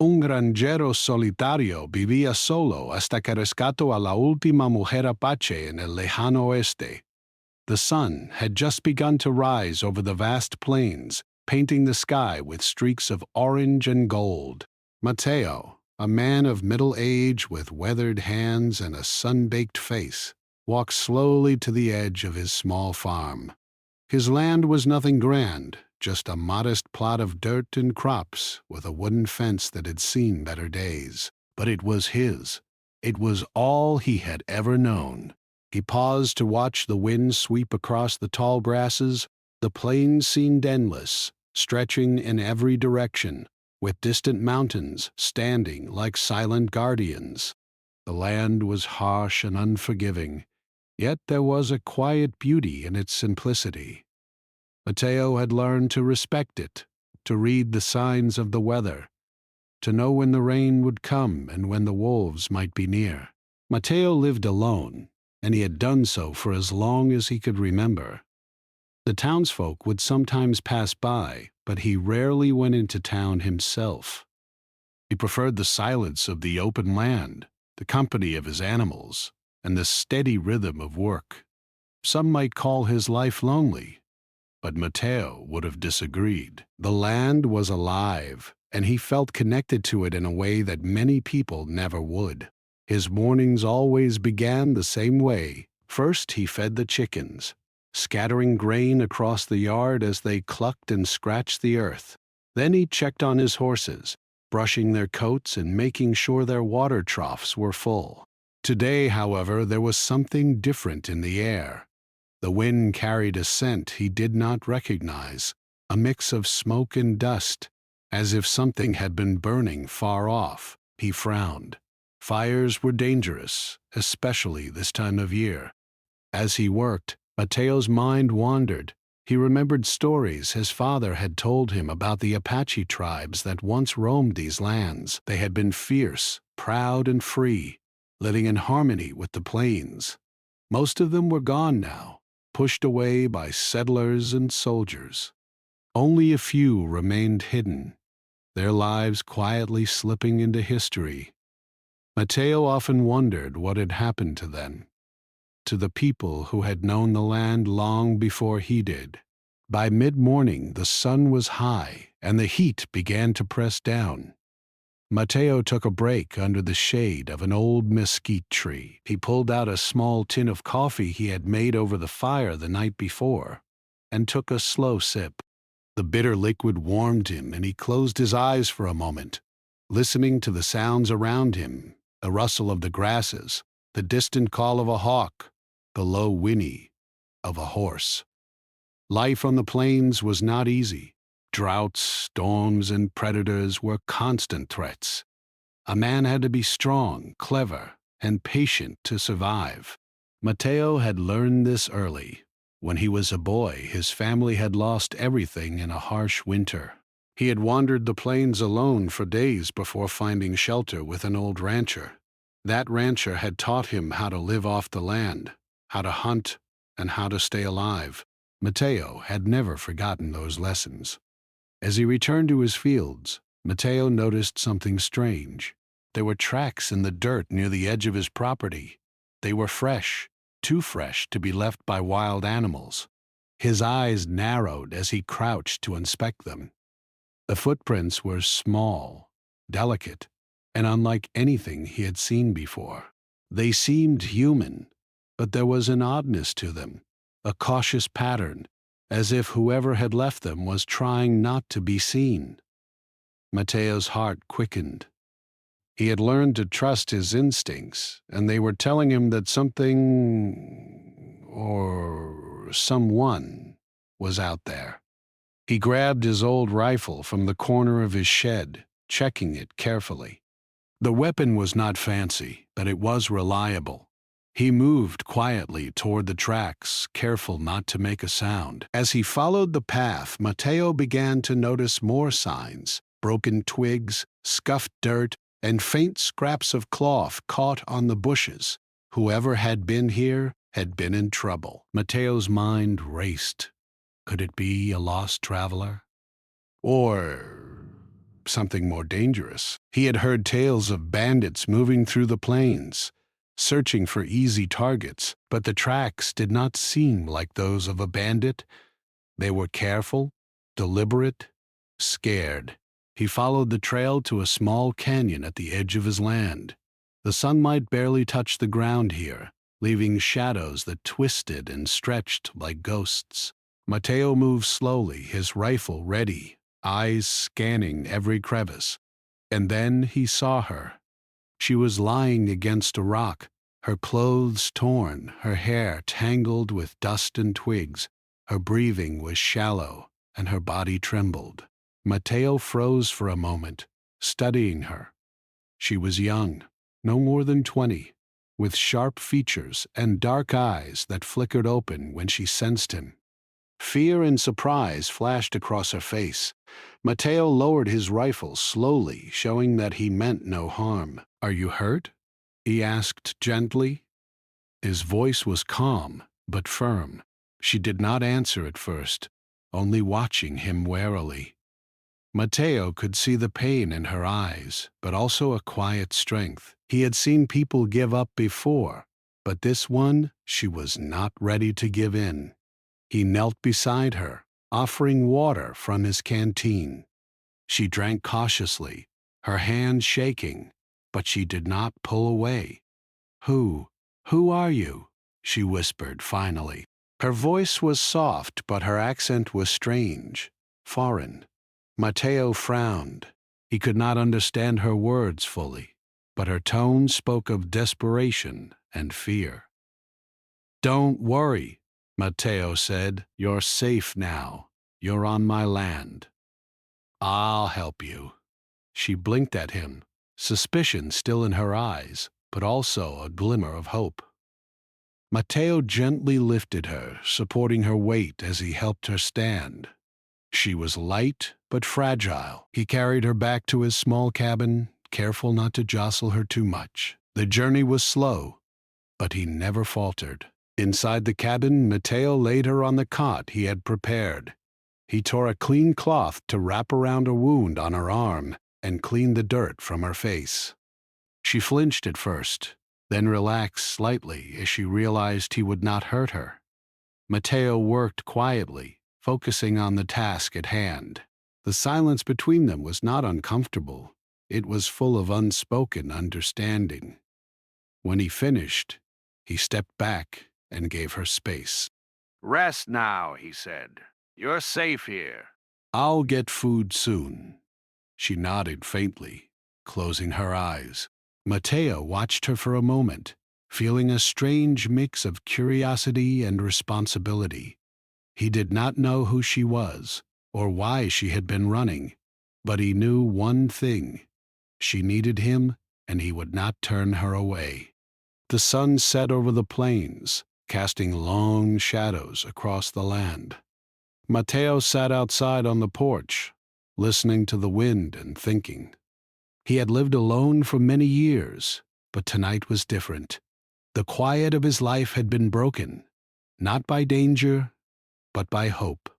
Un granjero solitario vivía solo hasta que rescató a la última mujer apache en el lejano oeste. The sun had just begun to rise over the vast plains, painting the sky with streaks of orange and gold. Mateo, a man of middle age with weathered hands and a sun-baked face, walked slowly to the edge of his small farm. His land was nothing grand, just a modest plot of dirt and crops with a wooden fence that had seen better days. But it was his. It was all he had ever known. He paused to watch the wind sweep across the tall grasses. The plains seemed endless, stretching in every direction, with distant mountains standing like silent guardians. The land was harsh and unforgiving, yet there was a quiet beauty in its simplicity. Mateo had learned to respect it, to read the signs of the weather, to know when the rain would come and when the wolves might be near. Mateo lived alone, and he had done so for as long as he could remember. The townsfolk would sometimes pass by, but he rarely went into town himself. He preferred the silence of the open land, the company of his animals, and the steady rhythm of work. Some might call his life lonely, but Mateo would have disagreed. The land was alive, and he felt connected to it in a way that many people never would. His mornings always began the same way. First, he fed the chickens, scattering grain across the yard as they clucked and scratched the earth. Then he checked on his horses, brushing their coats and making sure their water troughs were full. Today, however, there was something different in the air. The wind carried a scent he did not recognize, a mix of smoke and dust, as if something had been burning far off. He frowned. Fires were dangerous, especially this time of year. As he worked, Mateo's mind wandered. He remembered stories his father had told him about the Apache tribes that once roamed these lands. They had been fierce, proud, and free, living in harmony with the plains. Most of them were gone now, pushed away by settlers and soldiers. Only a few remained hidden, their lives quietly slipping into history. Mateo often wondered what had happened to them, to the people who had known the land long before he did. By mid-morning, the sun was high, and the heat began to press down. Mateo took a break under the shade of an old mesquite tree. He pulled out a small tin of coffee he had made over the fire the night before, and took a slow sip. The bitter liquid warmed him, and he closed his eyes for a moment, listening to the sounds around him, the rustle of the grasses, the distant call of a hawk, the low whinny of a horse. Life on the plains was not easy. Droughts, storms, and predators were constant threats. A man had to be strong, clever, and patient to survive. Mateo had learned this early. When he was a boy, his family had lost everything in a harsh winter. He had wandered the plains alone for days before finding shelter with an old rancher. That rancher had taught him how to live off the land, how to hunt, and how to stay alive. Mateo had never forgotten those lessons. As he returned to his fields, Mateo noticed something strange. There were tracks in the dirt near the edge of his property. They were fresh, too fresh to be left by wild animals. His eyes narrowed as he crouched to inspect them. The footprints were small, delicate, and unlike anything he had seen before. They seemed human, but there was an oddness to them, a cautious pattern, as if whoever had left them was trying not to be seen. Mateo's heart quickened. He had learned to trust his instincts, and they were telling him that something or someone was out there. He grabbed his old rifle from the corner of his shed, checking it carefully. The weapon was not fancy, but it was reliable. He moved quietly toward the tracks, careful not to make a sound. As he followed the path, Mateo began to notice more signs: broken twigs, scuffed dirt, and faint scraps of cloth caught on the bushes. Whoever had been here had been in trouble. Mateo's mind raced. Could it be a lost traveler? Or up something more dangerous. He had heard tales of bandits moving through the plains, searching for easy targets, but the tracks did not seem like those of a bandit. They were careful, deliberate, scared. He followed the trail to a small canyon at the edge of his land. The sunlight barely touched the ground here, leaving shadows that twisted and stretched like ghosts. Mateo moved slowly, his rifle ready, eyes scanning every crevice. And then he saw her. She was lying against a rock, her clothes torn, her hair tangled with dust and twigs. Her breathing was shallow, and her body trembled. Mateo froze for a moment, studying her. She was young, no more than 20, with sharp features and dark eyes that flickered open when she sensed him. Fear and surprise flashed across her face. Mateo lowered his rifle slowly, showing that he meant no harm. "Are you hurt?" he asked gently. His voice was calm, but firm. She did not answer at first, only watching him warily. Mateo could see the pain in her eyes, but also a quiet strength. He had seen people give up before, but this one, she was not ready to give in. He knelt beside her, offering water from his canteen. She drank cautiously, her hand shaking, but she did not pull away. Who are you?" she whispered finally. Her voice was soft, but her accent was strange, foreign. Mateo frowned. He could not understand her words fully, but her tone spoke of desperation and fear. "Don't worry," Mateo said. "You're safe now. You're on my land. I'll help you." She blinked at him, suspicion still in her eyes, but also a glimmer of hope. Mateo gently lifted her, supporting her weight as he helped her stand. She was light but fragile. He carried her back to his small cabin, careful not to jostle her too much. The journey was slow, but he never faltered. Inside the cabin, Mateo laid her on the cot he had prepared. He tore a clean cloth to wrap around a wound on her arm and cleaned the dirt from her face. She flinched at first, then relaxed slightly as she realized he would not hurt her. Mateo worked quietly, focusing on the task at hand. The silence between them was not uncomfortable. It was full of unspoken understanding. When he finished, he stepped back and gave her space. "Rest now," he said. "You're safe here." "I'll get food soon." She nodded faintly, closing her eyes. Mateo watched her for a moment, feeling a strange mix of curiosity and responsibility. He did not know who she was or why she had been running, but he knew one thing: she needed him, and he would not turn her away. The sun set over the plains, casting long shadows across the land. Mateo sat outside on the porch, listening to the wind and thinking. He had lived alone for many years, but tonight was different. The quiet of his life had been broken, not by danger, but by hope.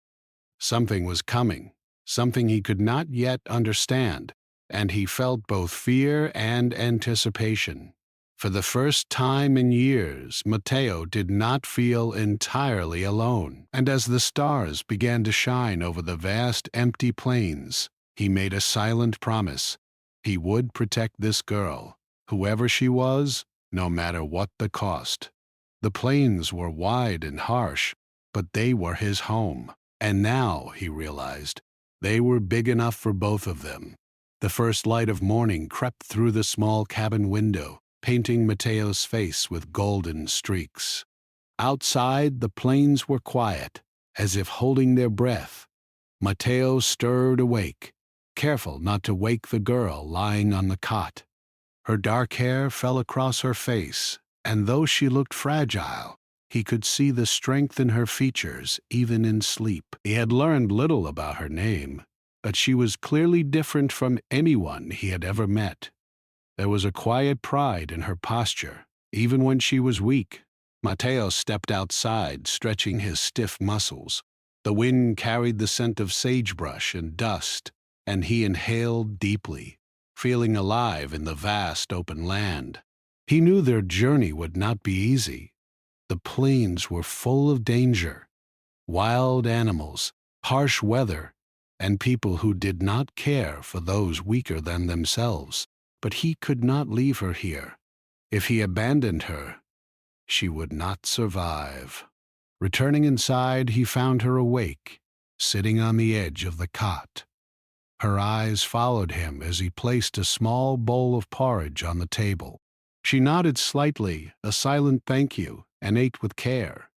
Something was coming, something he could not yet understand, and he felt both fear and anticipation. For the first time in years, Mateo did not feel entirely alone, and as the stars began to shine over the vast empty plains, he made a silent promise. He would protect this girl, whoever she was, no matter what the cost. The plains were wide and harsh, but they were his home, and now, he realized, they were big enough for both of them. The first light of morning crept through the small cabin window, painting Mateo's face with golden streaks. Outside, the plains were quiet, as if holding their breath. Mateo stirred awake, careful not to wake the girl lying on the cot. Her dark hair fell across her face, and though she looked fragile, he could see the strength in her features even in sleep. He had learned little about her name, but she was clearly different from anyone he had ever met. There was a quiet pride in her posture, even when she was weak. Mateo stepped outside, stretching his stiff muscles. The wind carried the scent of sagebrush and dust, and he inhaled deeply, feeling alive in the vast open land. He knew their journey would not be easy. The plains were full of danger, wild animals, harsh weather, and people who did not care for those weaker than themselves. But he could not leave her here. If he abandoned her, she would not survive. Returning inside, he found her awake, sitting on the edge of the cot. Her eyes followed him as he placed a small bowl of porridge on the table. She nodded slightly, a silent thank you, and ate with care.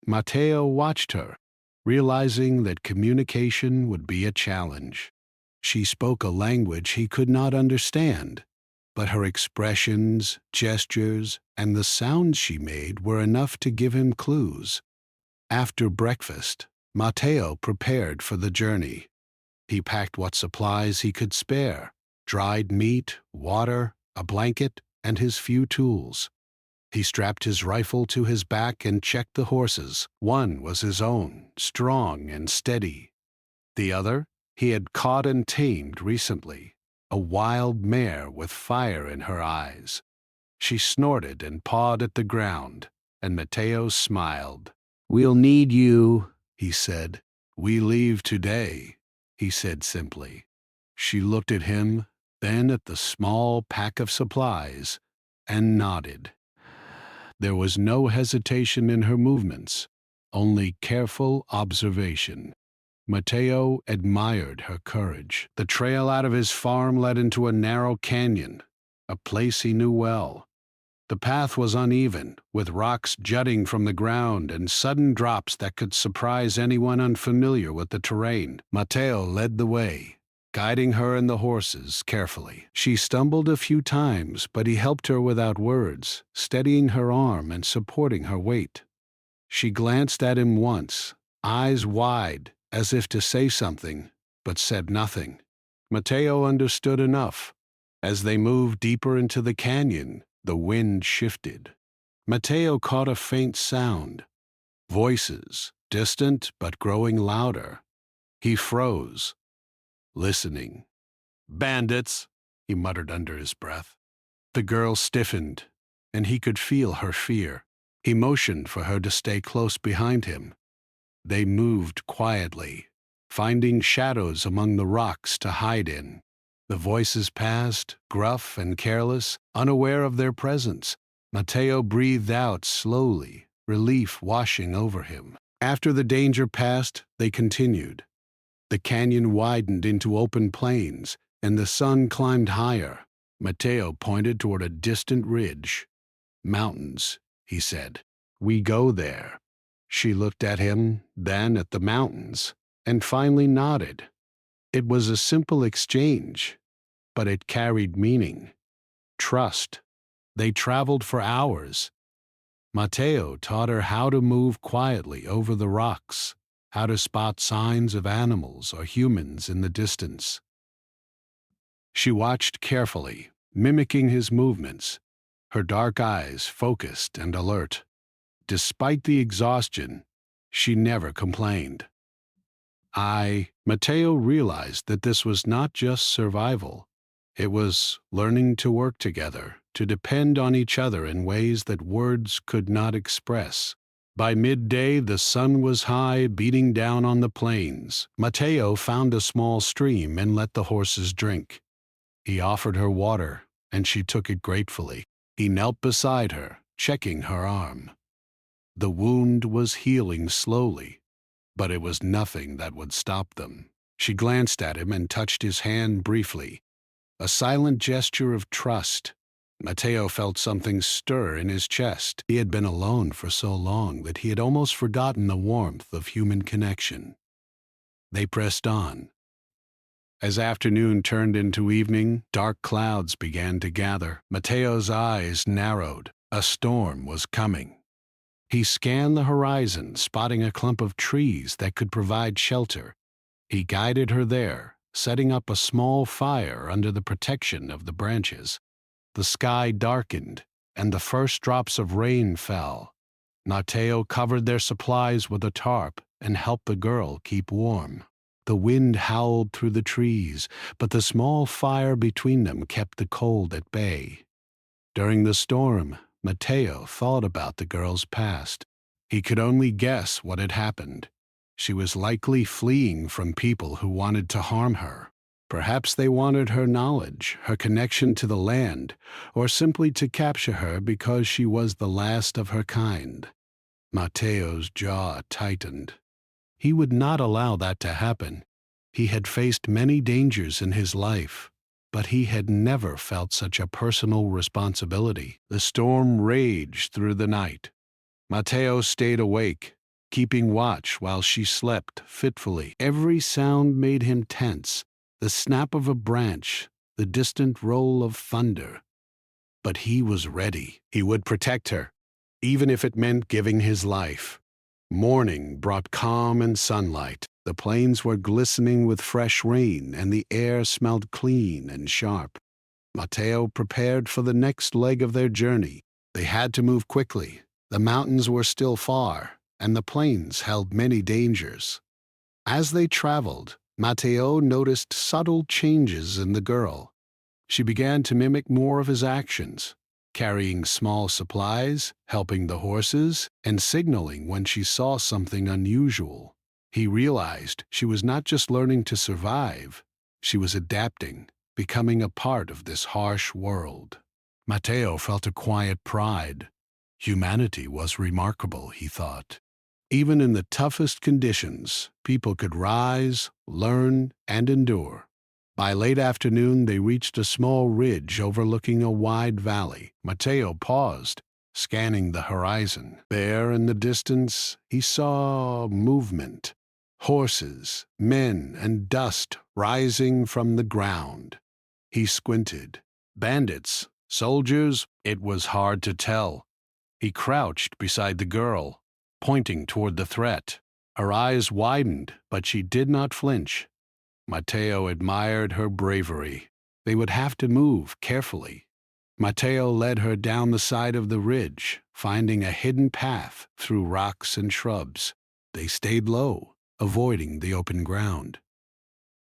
Mateo watched her, realizing that communication would be a challenge. She spoke a language he could not understand, but her expressions, gestures, and the sounds she made were enough to give him clues. After breakfast, Mateo prepared for the journey. He packed what supplies he could spare: dried meat, water, a blanket, and his few tools. He strapped his rifle to his back and checked the horses. One was his own, strong and steady. The other he had caught and tamed recently, a wild mare with fire in her eyes. She snorted and pawed at the ground, and Mateo smiled. "We'll need you," he said. "We leave today," he said simply. She looked at him, then at the small pack of supplies, and nodded. There was no hesitation in her movements, only careful observation. Mateo admired her courage. The trail out of his farm led into a narrow canyon, a place he knew well. The path was uneven, with rocks jutting from the ground and sudden drops that could surprise anyone unfamiliar with the terrain. Mateo led the way, guiding her and the horses carefully. She stumbled a few times, but he helped her without words, steadying her arm and supporting her weight. She glanced at him once, eyes wide, as if to say something, but said nothing. Mateo understood enough. As they moved deeper into the canyon, the wind shifted. Mateo caught a faint sound. Voices, distant but growing louder. He froze, listening. "Bandits," he muttered under his breath. The girl stiffened, and he could feel her fear. He motioned for her to stay close behind him. They moved quietly, finding shadows among the rocks to hide in. The voices passed, gruff and careless, unaware of their presence. Mateo breathed out slowly, relief washing over him. After the danger passed, they continued. The canyon widened into open plains, and the sun climbed higher. Mateo pointed toward a distant ridge. "Mountains," he said. "We go there." She looked at him, then at the mountains, and finally nodded. It was a simple exchange, but it carried meaning. Trust. They traveled for hours. Mateo taught her how to move quietly over the rocks, how to spot signs of animals or humans in the distance. She watched carefully, mimicking his movements, her dark eyes focused and alert. Despite the exhaustion, she never complained. Mateo realized that this was not just survival. It was learning to work together, to depend on each other in ways that words could not express. By midday, the sun was high, beating down on the plains. Mateo found a small stream and let the horses drink. He offered her water, and she took it gratefully. He knelt beside her, checking her arm. The wound was healing slowly, but it was nothing that would stop them. She glanced at him and touched his hand briefly, a silent gesture of trust. Mateo felt something stir in his chest. He had been alone for so long that he had almost forgotten the warmth of human connection. They pressed on. As afternoon turned into evening, dark clouds began to gather. Mateo's eyes narrowed. A storm was coming. He scanned the horizon, spotting a clump of trees that could provide shelter. He guided her there, setting up a small fire under the protection of the branches. The sky darkened, and the first drops of rain fell. Mateo covered their supplies with a tarp and helped the girl keep warm. The wind howled through the trees, but the small fire between them kept the cold at bay. During the storm, Mateo thought about the girl's past. He could only guess what had happened. She was likely fleeing from people who wanted to harm her. Perhaps they wanted her knowledge, her connection to the land, or simply to capture her because she was the last of her kind. Mateo's jaw tightened. He would not allow that to happen. He had faced many dangers in his life, but he had never felt such a personal responsibility. The storm raged through the night. Mateo stayed awake, keeping watch while she slept fitfully. Every sound made him tense, the snap of a branch, the distant roll of thunder. But he was ready. He would protect her, even if it meant giving his life. Morning brought calm and sunlight. The plains were glistening with fresh rain, and the air smelled clean and sharp. Mateo prepared for the next leg of their journey. They had to move quickly. The mountains were still far, and the plains held many dangers. As they traveled, Mateo noticed subtle changes in the girl. She began to mimic more of his actions, carrying small supplies, helping the horses, and signaling when she saw something unusual. He realized she was not just learning to survive, she was adapting, becoming a part of this harsh world. Mateo felt a quiet pride. Humanity was remarkable, he thought. Even in the toughest conditions, people could rise, learn, and endure. By late afternoon, they reached a small ridge overlooking a wide valley. Mateo paused, scanning the horizon. There in the distance, he saw movement. Horses, men, and dust rising from the ground. He squinted. Bandits, soldiers, it was hard to tell. He crouched beside the girl, pointing toward the threat. Her eyes widened, but she did not flinch. Mateo admired her bravery. They would have to move carefully. Mateo led her down the side of the ridge, finding a hidden path through rocks and shrubs. They stayed low, avoiding the open ground.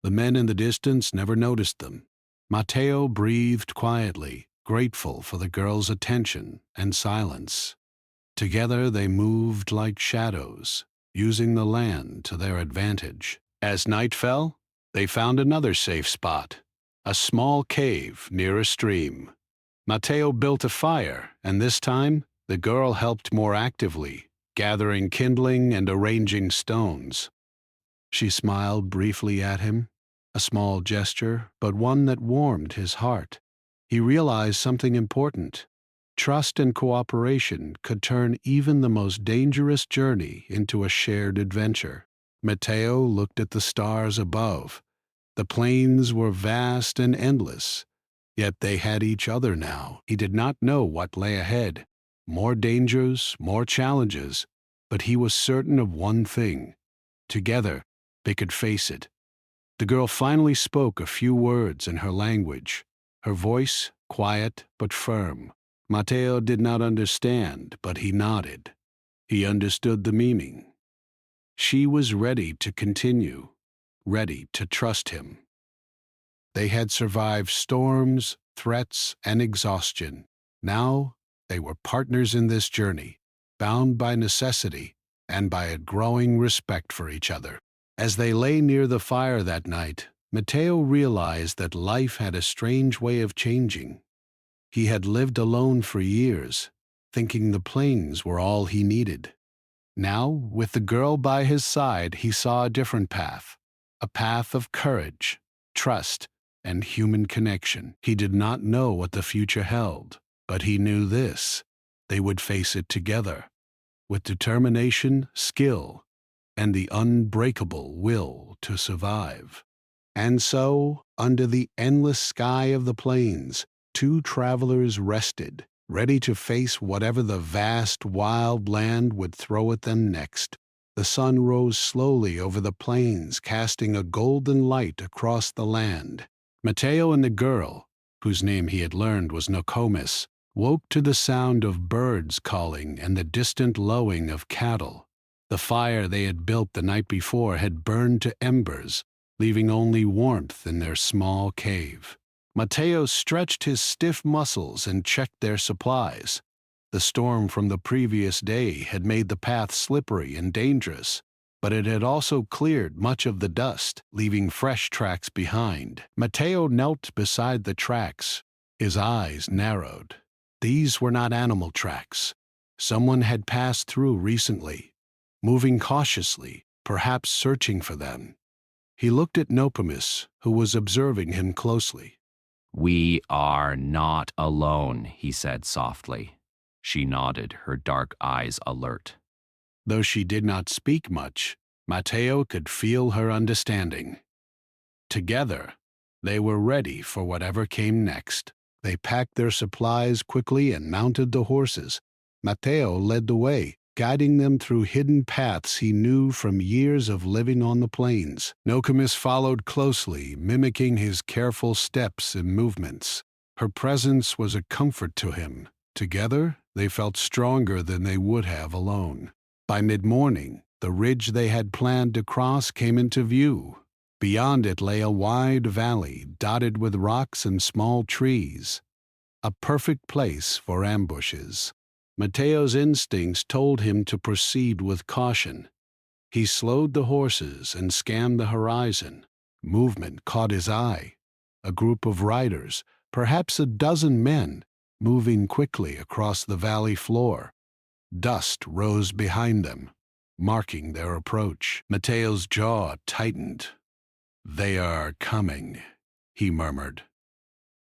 The men in the distance never noticed them. Mateo breathed quietly, grateful for the girl's attention and silence. Together they moved like shadows, using the land to their advantage. As night fell, they found another safe spot, a small cave near a stream. Mateo built a fire, and this time the girl helped more actively, gathering kindling and arranging stones. She smiled briefly at him, a small gesture, but one that warmed his heart. He realized something important. Trust and cooperation could turn even the most dangerous journey into a shared adventure. Mateo looked at the stars above. The plains were vast and endless, yet they had each other now. He did not know what lay ahead. More dangers, more challenges, but he was certain of one thing. Together, they could face it. The girl finally spoke a few words in her language, her voice quiet but firm. Mateo did not understand, but he nodded. He understood the meaning. She was ready to continue, ready to trust him. They had survived storms, threats, and exhaustion. Now they were partners in this journey, bound by necessity and by a growing respect for each other. As they lay near the fire that night, Mateo realized that life had a strange way of changing. He had lived alone for years, thinking the plains were all he needed. Now, with the girl by his side, he saw a different path, a path of courage, trust, and human connection. He did not know what the future held, but he knew this: they would face it together, with determination, skill, and the unbreakable will to survive. And so, under the endless sky of the plains, two travelers rested, ready to face whatever the vast, wild land would throw at them next. The sun rose slowly over the plains, casting a golden light across the land. Mateo and the girl, whose name he had learned was Nokomis, woke to the sound of birds calling and the distant lowing of cattle. The fire they had built the night before had burned to embers, leaving only warmth in their small cave. Mateo stretched his stiff muscles and checked their supplies. The storm from the previous day had made the path slippery and dangerous, but it had also cleared much of the dust, leaving fresh tracks behind. Mateo knelt beside the tracks. His eyes narrowed. These were not animal tracks. Someone had passed through recently, moving cautiously, perhaps searching for them. He looked at Nokomis, who was observing him closely. "We are not alone," he said softly. She nodded, her dark eyes alert. Though she did not speak much, Mateo could feel her understanding. Together, they were ready for whatever came next. They packed their supplies quickly and mounted the horses. Mateo led the way, guiding them through hidden paths he knew from years of living on the plains. Nokomis followed closely, mimicking his careful steps and movements. Her presence was a comfort to him. Together, they felt stronger than they would have alone. By mid-morning, the ridge they had planned to cross came into view. Beyond it lay a wide valley dotted with rocks and small trees, a perfect place for ambushes. Mateo's instincts told him to proceed with caution. He slowed the horses and scanned the horizon. Movement caught his eye. A group of riders, perhaps a dozen men, moving quickly across the valley floor. Dust rose behind them, marking their approach. Mateo's jaw tightened. "They are coming," he murmured.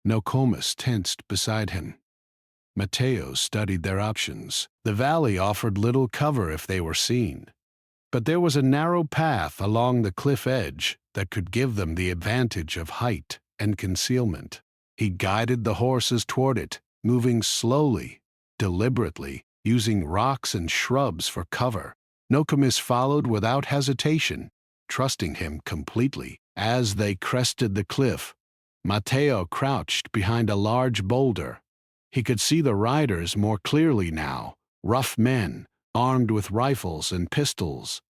Nokomis tensed beside him. Mateo studied their options. The valley offered little cover if they were seen, but there was a narrow path along the cliff edge that could give them the advantage of height and concealment. He guided the horses toward it, moving slowly, deliberately, using rocks and shrubs for cover. Nokomis followed without hesitation, trusting him completely. As they crested the cliff, Mateo crouched behind a large boulder. He could see the riders more clearly now, rough men, armed with rifles and pistols.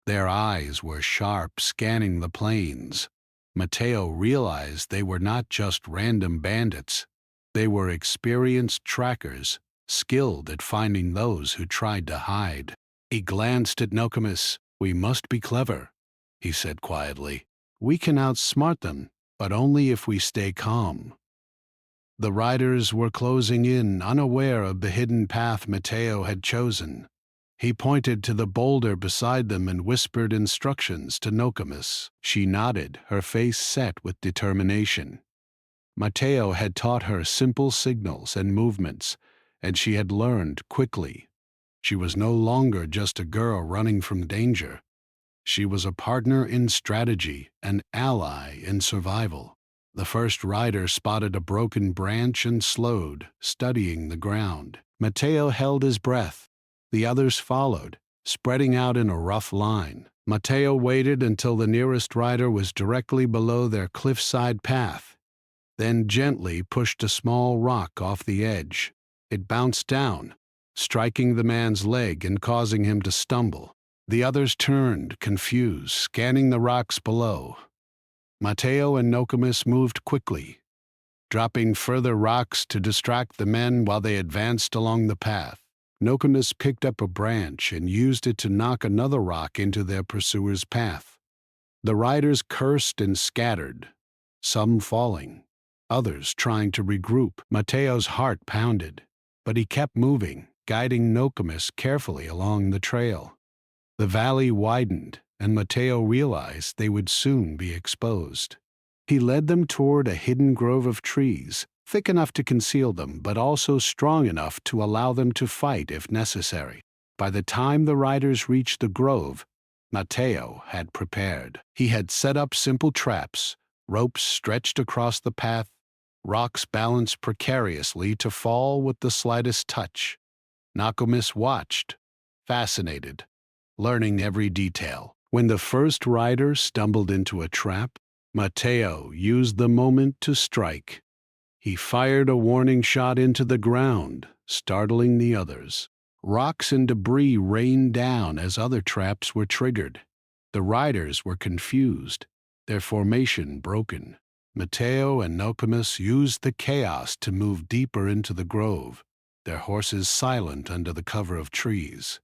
Their eyes were sharp, scanning the plains. Mateo realized they were not just random bandits. They were experienced trackers, skilled at finding those who tried to hide. He glanced at Nokomis. "We must be clever," he said quietly. "We can outsmart them, but only if we stay calm." The riders were closing in, unaware of the hidden path Mateo had chosen. He pointed to the boulder beside them and whispered instructions to Nokomis. She nodded, her face set with determination. Mateo had taught her simple signals and movements, and she had learned quickly. She was no longer just a girl running from danger. She was a partner in strategy, an ally in survival. The first rider spotted a broken branch and slowed, studying the ground. Mateo held his breath. The others followed, spreading out in a rough line. Mateo waited until the nearest rider was directly below their cliffside path, then gently pushed a small rock off the edge. It bounced down, striking the man's leg and causing him to stumble. The others turned, confused, scanning the rocks below. Mateo and Nokomis moved quickly, dropping further rocks to distract the men while they advanced along the path. Nokomis picked up a branch and used it to knock another rock into their pursuer's path. The riders cursed and scattered, some falling, others trying to regroup. Mateo's heart pounded, but he kept moving, guiding Nokomis carefully along the trail. The valley widened, and Mateo realized they would soon be exposed. He led them toward a hidden grove of trees, thick enough to conceal them, but also strong enough to allow them to fight if necessary. By the time the riders reached the grove, Mateo had prepared. He had set up simple traps, ropes stretched across the path, rocks balanced precariously to fall with the slightest touch. Nokomis watched, fascinated, learning every detail. When the first rider stumbled into a trap, Mateo used the moment to strike. He fired a warning shot into the ground, startling the others. Rocks and debris rained down as other traps were triggered. The riders were confused, their formation broken. Mateo and Nokomis used the chaos to move deeper into the grove, their horses silent under the cover of trees.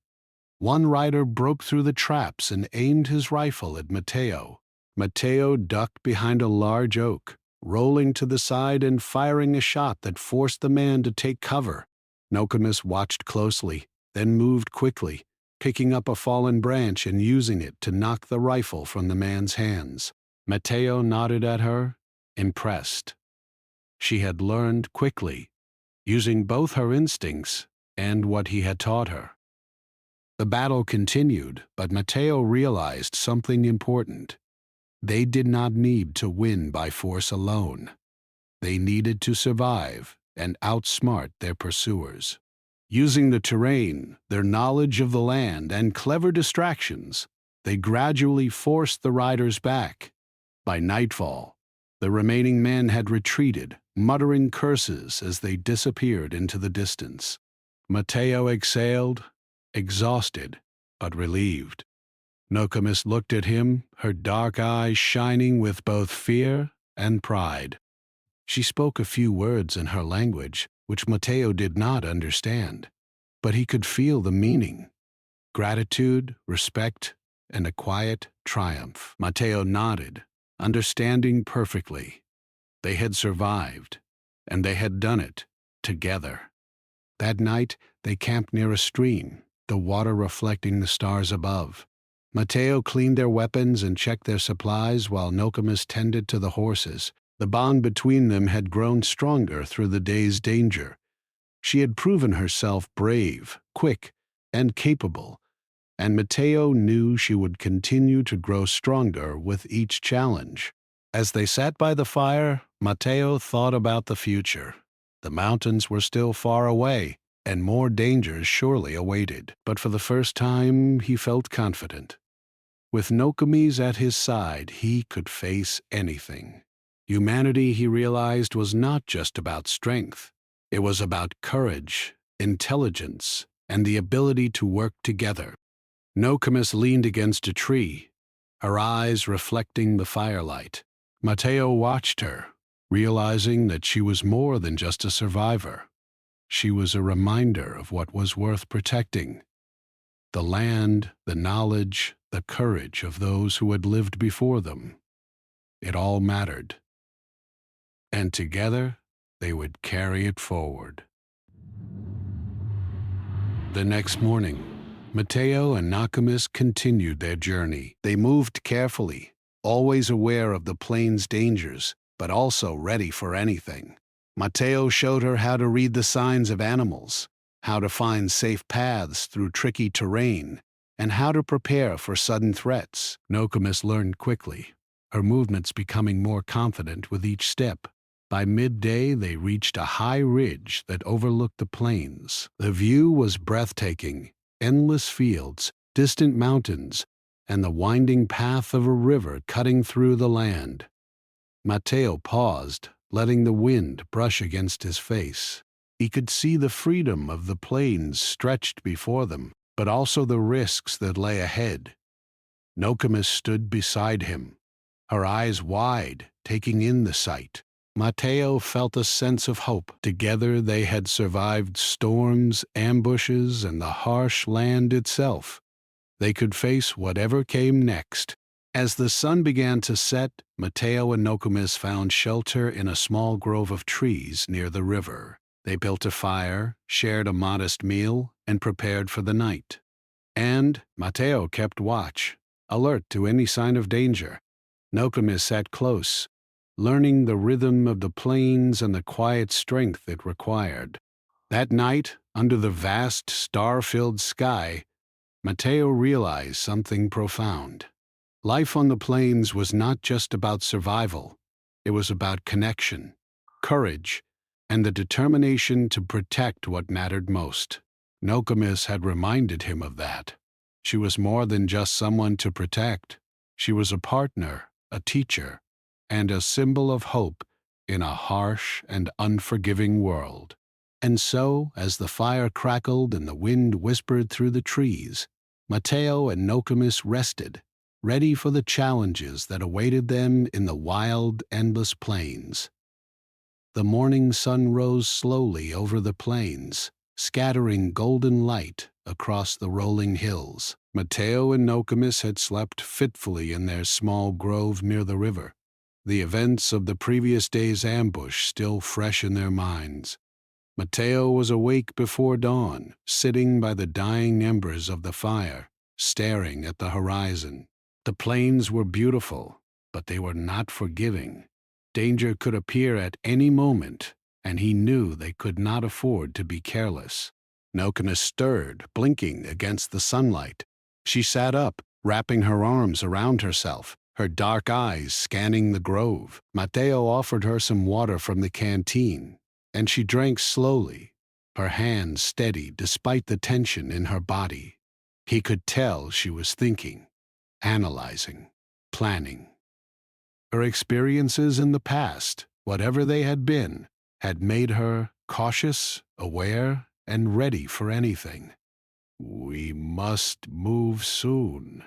One rider broke through the traps and aimed his rifle at Mateo. Mateo ducked behind a large oak, rolling to the side and firing a shot that forced the man to take cover. Nokomis watched closely, then moved quickly, picking up a fallen branch and using it to knock the rifle from the man's hands. Mateo nodded at her, impressed. She had learned quickly, using both her instincts and what he had taught her. The battle continued, but Mateo realized something important. They did not need to win by force alone. They needed to survive and outsmart their pursuers. Using the terrain, their knowledge of the land, and clever distractions, they gradually forced the riders back. By nightfall, the remaining men had retreated, muttering curses as they disappeared into the distance. Mateo exhaled, exhausted but relieved. Nokomis looked at him, her dark eyes shining with both fear and pride. She spoke a few words in her language, which Mateo did not understand, but he could feel the meaning: gratitude, respect, and a quiet triumph. Mateo nodded, understanding perfectly. They had survived, and they had done it together. That night, they camped near a stream, the water reflecting the stars above. Mateo cleaned their weapons and checked their supplies while Nokomis tended to the horses. The bond between them had grown stronger through the day's danger. She had proven herself brave, quick, and capable, and Mateo knew she would continue to grow stronger with each challenge. As they sat by the fire, Mateo thought about the future. The mountains were still far away, and more dangers surely awaited. But for the first time, he felt confident. With Nokomis at his side, he could face anything. Humanity, he realized, was not just about strength. It was about courage, intelligence, and the ability to work together. Nokomis leaned against a tree, her eyes reflecting the firelight. Mateo watched her, realizing that she was more than just a survivor. She was a reminder of what was worth protecting: the land, the knowledge, the courage of those who had lived before them. It all mattered. And together, they would carry it forward. The next morning, Mateo and Nokomis continued their journey. They moved carefully, always aware of the plain's dangers, but also ready for anything. Mateo showed her how to read the signs of animals, how to find safe paths through tricky terrain, and how to prepare for sudden threats. Nokomis learned quickly, her movements becoming more confident with each step. By midday, they reached a high ridge that overlooked the plains. The view was breathtaking: endless fields, distant mountains, and the winding path of a river cutting through the land. Mateo paused, letting the wind brush against his face. He could see the freedom of the plains stretched before them, but also the risks that lay ahead. Nokomis stood beside him, her eyes wide, taking in the sight. Mateo felt a sense of hope. Together they had survived storms, ambushes, and the harsh land itself. They could face whatever came next. As the sun began to set, Mateo and Nokomis found shelter in a small grove of trees near the river. They built a fire, shared a modest meal, and prepared for the night. And Mateo kept watch, alert to any sign of danger. Nokomis sat close, learning the rhythm of the plains and the quiet strength it required. That night, under the vast, star-filled sky, Mateo realized something profound. Life on the plains was not just about survival. It was about connection, courage, and the determination to protect what mattered most. Nokomis had reminded him of that. She was more than just someone to protect. She was a partner, a teacher, and a symbol of hope in a harsh and unforgiving world. And so, as the fire crackled and the wind whispered through the trees, Mateo and Nokomis rested, ready for the challenges that awaited them in the wild, endless plains. The morning sun rose slowly over the plains, scattering golden light across the rolling hills. Mateo and Nokomis had slept fitfully in their small grove near the river, the events of the previous day's ambush still fresh in their minds. Mateo was awake before dawn, sitting by the dying embers of the fire, staring at the horizon. The plains were beautiful, but they were not forgiving. Danger could appear at any moment, and he knew they could not afford to be careless. Nokomis stirred, blinking against the sunlight. She sat up, wrapping her arms around herself, her dark eyes scanning the grove. Mateo offered her some water from the canteen, and she drank slowly, her hands steady despite the tension in her body. He could tell she was thinking, analyzing, planning. Her experiences in the past, whatever they had been, had made her cautious, aware, and ready for anything. "We must move soon,"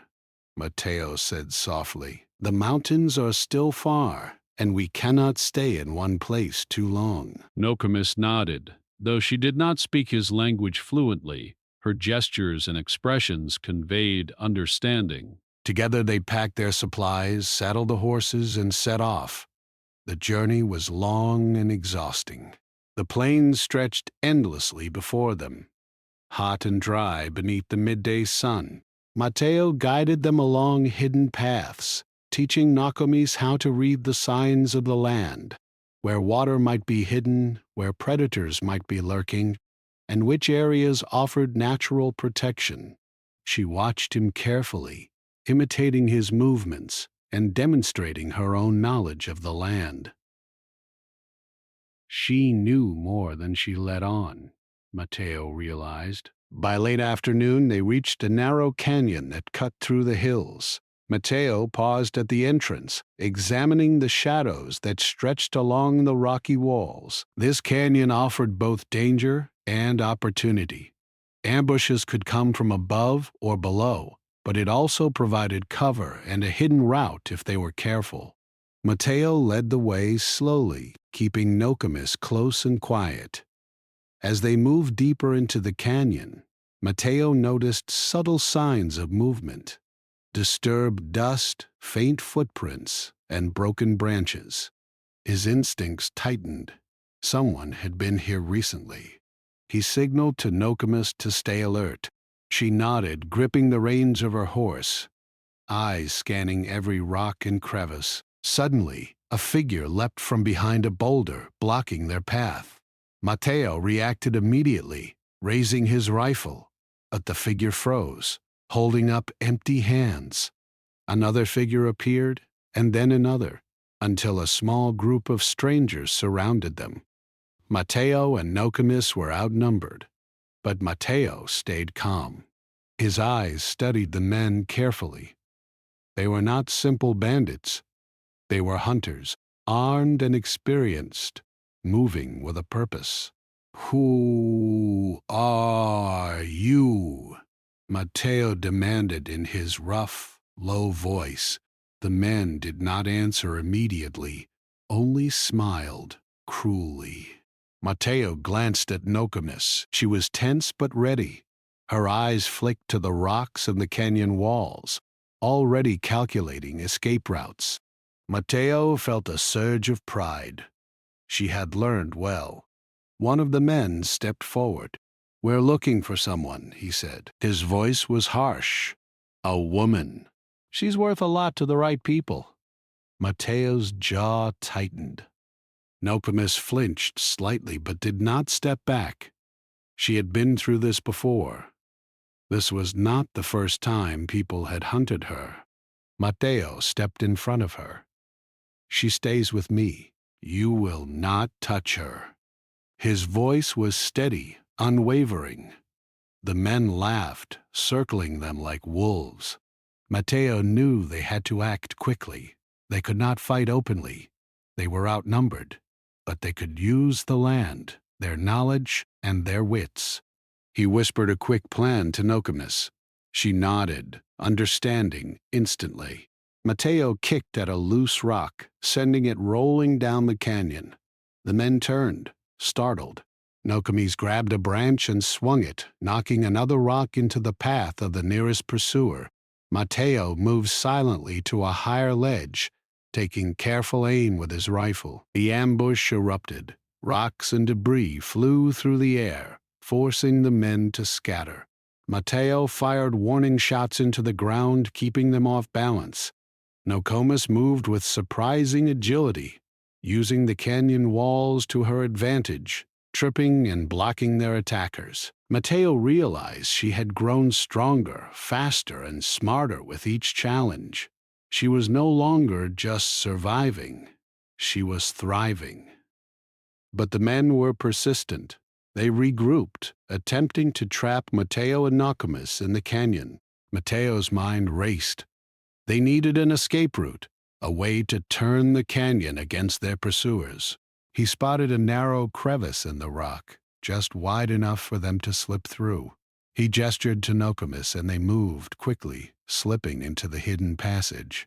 Mateo said softly. "The mountains are still far, and we cannot stay in one place too long." Nokomis nodded. Though she did not speak his language fluently, her gestures and expressions conveyed understanding. Together they packed their supplies, saddled the horses, and set off. The journey was long and exhausting. The plains stretched endlessly before them, hot and dry beneath the midday sun. Mateo guided them along hidden paths, teaching Nokomis how to read the signs of the land, where water might be hidden, where predators might be lurking, and which areas offered natural protection. She watched him carefully, imitating his movements and demonstrating her own knowledge of the land. She knew more than she let on, Mateo realized. By late afternoon, they reached a narrow canyon that cut through the hills. Mateo paused at the entrance, examining the shadows that stretched along the rocky walls. This canyon offered both danger and opportunity. Ambushes could come from above or below, but it also provided cover and a hidden route if they were careful. Mateo led the way slowly, keeping Nokomis close and quiet. As they moved deeper into the canyon, Mateo noticed subtle signs of movement: disturbed dust, faint footprints, and broken branches. His instincts tightened. Someone had been here recently. He signaled to Nokomis to stay alert. She nodded, gripping the reins of her horse, eyes scanning every rock and crevice. Suddenly, a figure leapt from behind a boulder, blocking their path. Mateo reacted immediately, raising his rifle, but the figure froze, holding up empty hands. Another figure appeared, and then another, until a small group of strangers surrounded them. Mateo and Nokomis were outnumbered, but Mateo stayed calm. His eyes studied the men carefully. They were not simple bandits. They were hunters, armed and experienced, moving with a purpose. "Who are you?" Mateo demanded in his rough, low voice. The men did not answer immediately, only smiled cruelly. Mateo glanced at Nokomis. She was tense but ready. Her eyes flicked to the rocks and the canyon walls, already calculating escape routes. Mateo felt a surge of pride. She had learned well. One of the men stepped forward. "We're looking for someone," he said. His voice was harsh. "A woman. She's worth a lot to the right people." Mateo's jaw tightened. Nokomis flinched slightly but did not step back. She had been through this before. This was not the first time people had hunted her. Mateo stepped in front of her. "She stays with me. You will not touch her." His voice was steady, unwavering. The men laughed, circling them like wolves. Mateo knew they had to act quickly. They could not fight openly. They were outnumbered, but they could use the land. their knowledge, and their wits. He whispered a quick plan to Nokomis. She nodded, understanding instantly. Mateo kicked at a loose rock, sending it rolling down the canyon. The men turned, startled. Nokomis grabbed a branch and swung it, knocking another rock into the path of the nearest pursuer. Mateo moved silently to a higher ledge, taking careful aim with his rifle. The ambush erupted. Rocks and debris flew through the air, forcing the men to scatter. Mateo fired warning shots into the ground, keeping them off balance. Nokomis moved with surprising agility, using the canyon walls to her advantage, tripping and blocking their attackers. Mateo realized she had grown stronger, faster, and smarter with each challenge. She was no longer just surviving, she was thriving. But the men were persistent. They regrouped, attempting to trap Mateo and Nokomis in the canyon. Mateo's mind raced. They needed an escape route, a way to turn the canyon against their pursuers. He spotted a narrow crevice in the rock, just wide enough for them to slip through. He gestured to Nokomis and they moved quickly, slipping into the hidden passage.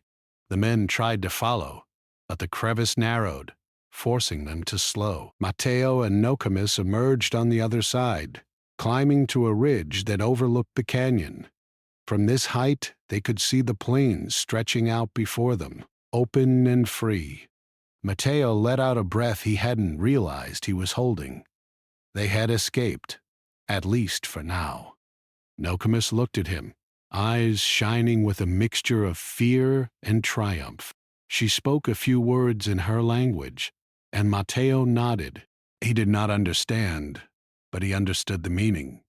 The men tried to follow, but the crevice narrowed, forcing them to slow. Mateo and Nokomis emerged on the other side, climbing to a ridge that overlooked the canyon. From this height, they could see the plains stretching out before them, open and free. Mateo let out a breath he hadn't realized he was holding. They had escaped, at least for now. Nokomis looked at him, eyes shining with a mixture of fear and triumph. She spoke a few words in her language, and Mateo nodded. He did not understand, but he understood the meaning.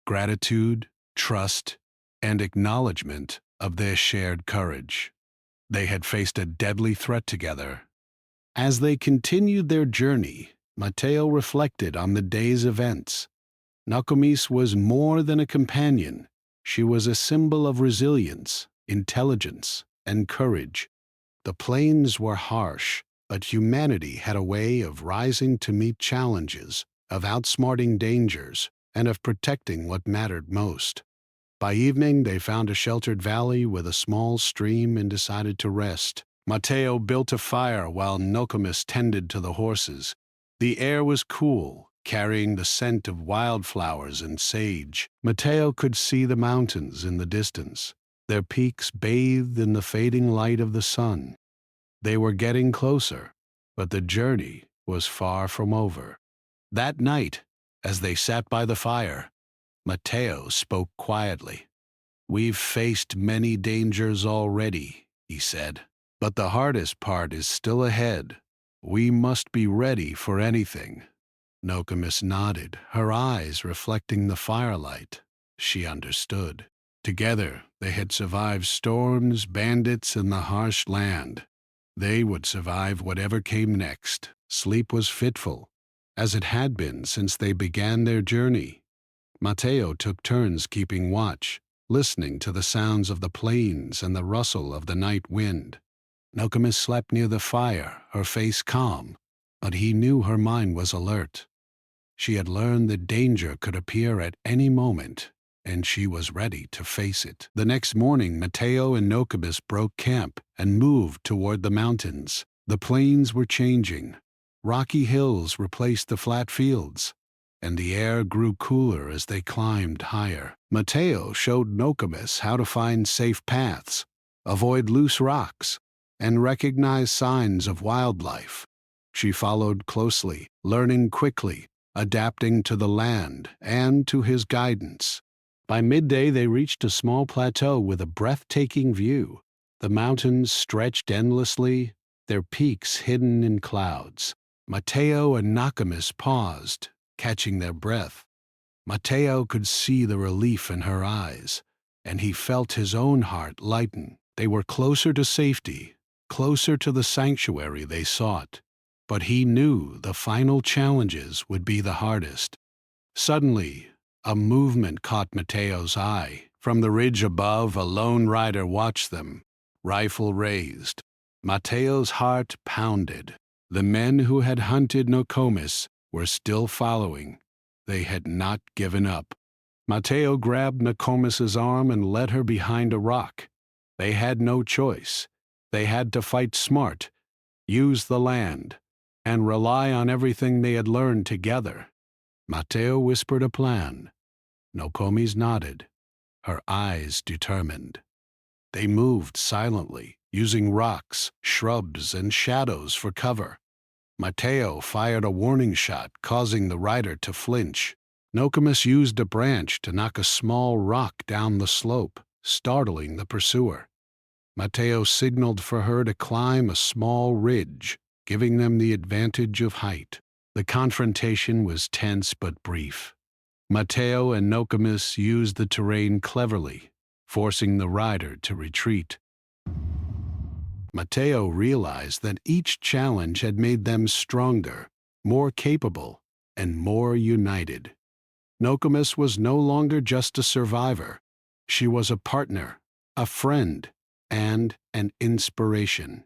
Gratitude, trust, and acknowledgement of their shared courage. They had faced a deadly threat together. As they continued their journey, Mateo reflected on the day's events. Nokomis was more than a companion. She was a symbol of resilience, intelligence, and courage. The plains were harsh, but humanity had a way of rising to meet challenges, of outsmarting dangers, and of protecting what mattered most. By evening, they found a sheltered valley with a small stream and decided to rest. Mateo built a fire while Nokomis tended to the horses. The air was cool, carrying the scent of wildflowers and sage. Mateo could see the mountains in the distance, their peaks bathed in the fading light of the sun. They were getting closer, but the journey was far from over. That night, as they sat by the fire, Mateo spoke quietly. "We've faced many dangers already," he said, "but the hardest part is still ahead. We must be ready for anything." Nokomis nodded, her eyes reflecting the firelight. She understood. Together, they had survived storms, bandits, and the harsh land. They would survive whatever came next. Sleep was fitful, as it had been since they began their journey. Mateo took turns keeping watch, listening to the sounds of the plains and the rustle of the night wind. Nokomis slept near the fire, her face calm, but he knew her mind was alert. She had learned that danger could appear at any moment, and she was ready to face it. The next morning, Mateo and Nokomis broke camp and moved toward the mountains. The plains were changing. Rocky hills replaced the flat fields, and the air grew cooler as they climbed higher. Mateo showed Nokomis how to find safe paths, avoid loose rocks, and recognize signs of wildlife. She followed closely, learning quickly, adapting to the land and to his guidance. By midday, they reached a small plateau with a breathtaking view. The mountains stretched endlessly, their peaks hidden in clouds. Mateo and Nokomis paused, catching their breath. Mateo could see the relief in her eyes, and he felt his own heart lighten. They were closer to safety, closer to the sanctuary they sought. But he knew the final challenges would be the hardest. Suddenly, a movement caught Mateo's eye. From the ridge above, a lone rider watched them, rifle raised. Mateo's heart pounded. The men who had hunted Nokomis were still following. They had not given up. Mateo grabbed Nokomis's arm and led her behind a rock. They had no choice. They had to fight smart, use the land, and rely on everything they had learned together. Mateo whispered a plan. Nokomis nodded, her eyes determined. They moved silently, using rocks, shrubs, and shadows for cover. Mateo fired a warning shot, causing the rider to flinch. Nokomis used a branch to knock a small rock down the slope, startling the pursuer. Mateo signaled for her to climb a small ridge, giving them the advantage of height. The confrontation was tense but brief. Mateo and Nokomis used the terrain cleverly, forcing the rider to retreat. Mateo realized that each challenge had made them stronger, more capable, and more united. Nokomis was no longer just a survivor. She was a partner, a friend, and an inspiration.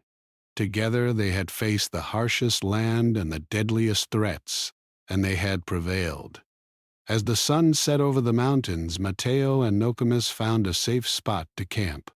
Together they had faced the harshest land and the deadliest threats, and they had prevailed. As the sun set over the mountains, Mateo and Nokomis found a safe spot to camp.